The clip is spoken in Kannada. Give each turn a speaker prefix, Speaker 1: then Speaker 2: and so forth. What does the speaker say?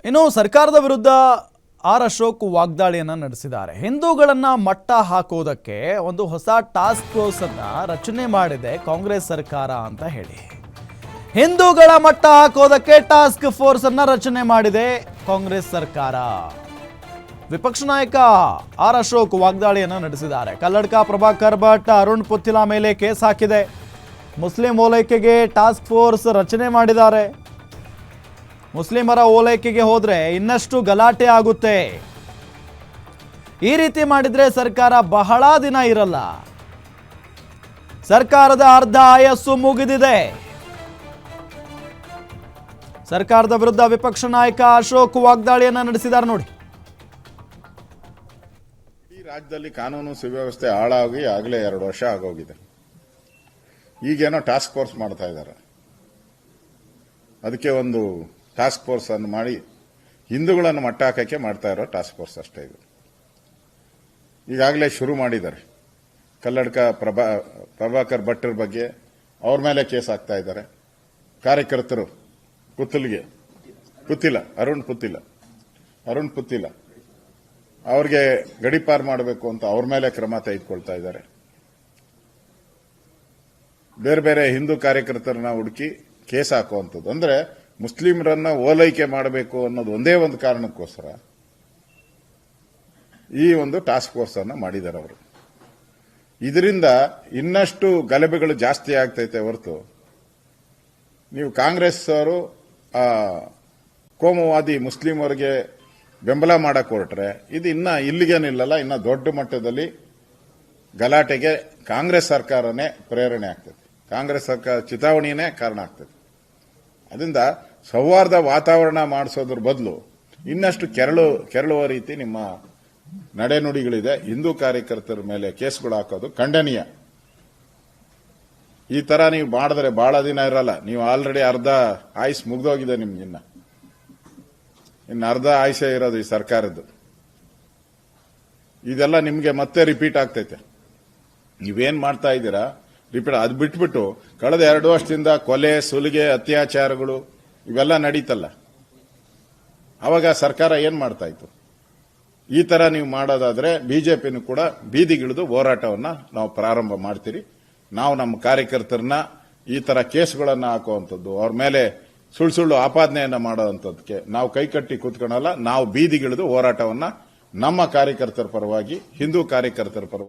Speaker 1: ಇನ್ನು ಸರ್ಕಾರದ ವಿರುದ್ಧ ಆರ್ ಅಶೋಕ್ ವಾಗ್ದಾಳಿಯನ್ನ ನಡೆಸಿದ್ದಾರೆ. ಹಿಂದೂಗಳನ್ನ ಮಟ್ಟ ಹಾಕೋದಕ್ಕೆ ಒಂದು ಹೊಸ ಟಾಸ್ಕ್ ಫೋರ್ಸ್ ಅನ್ನ ರಚನೆ ಮಾಡಿದೆ ಕಾಂಗ್ರೆಸ್ ಸರ್ಕಾರ ಅಂತ ಹೇಳಿ. ಹಿಂದೂಗಳ ಮಟ್ಟ ಹಾಕೋದಕ್ಕೆ ಟಾಸ್ಕ್ ಫೋರ್ಸ್ ಅನ್ನ ರಚನೆ ಮಾಡಿದೆ ಕಾಂಗ್ರೆಸ್ ಸರ್ಕಾರ. ವಿಪಕ್ಷ ನಾಯಕ ಆರ್ ಅಶೋಕ್ ವಾಗ್ದಾಳಿಯನ್ನ ನಡೆಸಿದ್ದಾರೆ. ಕಲ್ಲಡ್ಕ ಪ್ರಭಾಕರ್ ಭಟ್, ಅರುಣ್ ಪುತ್ತಿಲ ಮೇಲೆ ಕೇಸ್ ಹಾಕಿದೆ. ಮುಸ್ಲಿಂ ಓಲೈಕೆಗೆ ಟಾಸ್ಕ್ ಫೋರ್ಸ್ ರಚನೆ ಮಾಡಿದ್ದಾರೆ. ಮುಸ್ಲಿಮರ ಓಲೈಕೆಗೆ ಹೋದ್ರೆ ಇನ್ನಷ್ಟು ಗಲಾಟೆ ಆಗುತ್ತೆ. ಈ ರೀತಿ ಮಾಡಿದ್ರೆ ಸರ್ಕಾರ ಬಹಳ ದಿನ ಇರಲ್ಲ. ಸರ್ಕಾರದ ಅರ್ಧ ಆಯಸ್ಸು ಮುಗಿದಿದೆ. ಸರ್ಕಾರದ ವಿರುದ್ಧ ವಿಪಕ್ಷ ನಾಯಕ ಅಶೋಕ್ ವಾಗ್ದಾಳಿಯನ್ನ ನಡೆಸಿದ್ದಾರೆ ನೋಡಿ.
Speaker 2: ಈ ರಾಜ್ಯದಲ್ಲಿ ಕಾನೂನು ಸುವ್ಯವಸ್ಥೆ ಹಾಳಾಗಿ ಆಗಲೇ 2 ವರ್ಷ ಆಗೋಗಿದೆ. ಈಗೇನೋ ಟಾಸ್ಕ್ ಫೋರ್ಸ್ ಮಾಡ್ತಾ ಇದ್ದಾರೆ. ಅದಕ್ಕೆ ಒಂದು ಟಾಸ್ಕ್ ಫೋರ್ಸ್ ಅನ್ನು ಮಾಡಿ ಹಿಂದೂಗಳನ್ನು ಮಟ್ಟ ಹಾಕಕ್ಕೆ ಮಾಡ್ತಾ ಇರೋ ಟಾಸ್ಕ್ ಫೋರ್ಸ್ ಅಷ್ಟೇ ಇದು. ಈಗಾಗಲೇ ಶುರು ಮಾಡಿದ್ದಾರೆ. ಕಲ್ಲಡ್ಕ ಪ್ರಭಾಕರ್ ಭಟ್ಟರ ಬಗ್ಗೆ ಅವ್ರ ಮೇಲೆ ಕೇಸ್ ಹಾಕ್ತಾ ಇದ್ದಾರೆ. ಕಾರ್ಯಕರ್ತರು ಅರುಣ್ ಪುತ್ತಿಲ ಅವ್ರಿಗೆ ಗಡೀಪಾರು ಮಾಡಬೇಕು ಅಂತ ಅವ್ರ ಮೇಲೆ ಕ್ರಮ ತೆಗೆದುಕೊಳ್ತಾ ಇದ್ದಾರೆ. ಬೇರೆ ಬೇರೆ ಹಿಂದೂ ಕಾರ್ಯಕರ್ತರನ್ನ ಹುಡುಕಿ ಕೇಸ್ ಹಾಕುವಂಥದ್ದು. ಅಂದ್ರೆ ಮುಸ್ಲಿಮರನ್ನ ಓಲೈಕೆ ಮಾಡಬೇಕು ಅನ್ನೋದು ಒಂದೇ ಒಂದು ಕಾರಣಕ್ಕೋಸ್ಕರ ಈ ಒಂದು ಟಾಸ್ಕ್ ಫೋರ್ಸ್ ಅನ್ನ ಮಾಡಿದ್ದಾರೆ ಅವರು. ಇದರಿಂದ ಇನ್ನಷ್ಟು ಗಲಭೆಗಳು ಜಾಸ್ತಿ ಆಗ್ತೈತೆ ಹೊರತು ನೀವು ಕಾಂಗ್ರೆಸ್ ಅವರು ಕೋಮುವಾದಿ ಮುಸ್ಲಿಮರಿಗೆ ಬೆಂಬಲ ಮಾಡಕ್ ಹೊರಟ್ರೆ ಇದು ಇಲ್ಲಿಗೇನಿಲ್ಲಲ್ಲ, ಇನ್ನ ದೊಡ್ಡ ಮಟ್ಟದಲ್ಲಿ ಗಲಾಟೆಗೆ ಕಾಂಗ್ರೆಸ್ ಸರ್ಕಾರನೇ ಪ್ರೇರಣೆ ಆಗ್ತದೆ. ಕಾಂಗ್ರೆಸ್ ಸರ್ಕಾರ ಚಿತಾವಣೆಯೇ ಕಾರಣ ಆಗ್ತದೆ. ಅದರಿಂದ ಸೌಹಾರ್ದ ವಾತಾವರಣ ಮಾಡಿಸೋದ್ರ ಬದಲು ಇನ್ನಷ್ಟು ಕೆರಳುವ ರೀತಿ ನಿಮ್ಮ ನಡೆನುಡಿಗಳಿದೆ. ಹಿಂದೂ ಕಾರ್ಯಕರ್ತರ ಮೇಲೆ ಕೇಸ್ಗಳು ಹಾಕೋದು ಖಂಡನೀಯ. ಈ ತರ ನೀವು ಮಾಡಿದ್ರೆ ಬಹಳ ದಿನ ಇರಲ್ಲ. ನೀವು ಆಲ್ರೆಡಿ ಅರ್ಧ ಆಯುಸ್ ಮುಗ್ದೋಗಿದೆ ನಿಮ್ಗೆ. ಇನ್ನು ಅರ್ಧ ಆಯುಷೆ ಇರೋದು ಈ ಸರ್ಕಾರದ್ದು. ಇದೆಲ್ಲ ನಿಮ್ಗೆ ಮತ್ತೆ ರಿಪೀಟ್ ಆಗ್ತೈತೆ. ನೀವೇನ್ ಮಾಡ್ತಾ ಇದ್ದೀರಾ ರಿಪೀಟ್. ಅದು ಬಿಟ್ಬಿಟ್ಟು ಕಳೆದ 2 ವರ್ಷದಿಂದ ಕೊಲೆ, ಸುಲಿಗೆ, ಅತ್ಯಾಚಾರಗಳು ಇವೆಲ್ಲ ನಡೀತಲ್ಲ. ಅವಾಗ ಸರ್ಕಾರ ಏನ್ ಮಾಡ್ತಾ ಇತ್ತು? ಈ ತರ ನೀವು ಮಾಡೋದಾದ್ರೆ ಬಿಜೆಪಿನೂ ಕೂಡ ಬೀದಿಗಿಳಿದು ಹೋರಾಟವನ್ನ ನಾವು ಪ್ರಾರಂಭ ಮಾಡ್ತೀರಿ. ನಾವು ನಮ್ಮ ಕಾರ್ಯಕರ್ತರನ್ನ ಈ ತರ ಕೇಸ್ಗಳನ್ನ ಹಾಕುವಂಥದ್ದು, ಅವ್ರ ಮೇಲೆ ಸುಳ್ಳು ಆಪಾದನೆಯನ್ನ ಮಾಡೋವಂಥದ್ದಕ್ಕೆ ನಾವು ಕೈಕಟ್ಟಿ ಕೂತ್ಕೊಳ್ಳಲ್ಲ. ನಾವು ಬೀದಿಗಿಳಿದು ಹೋರಾಟವನ್ನ ನಮ್ಮ ಕಾರ್ಯಕರ್ತರ ಪರವಾಗಿ, ಹಿಂದೂ ಕಾರ್ಯಕರ್ತರ ಪರವಾಗಿ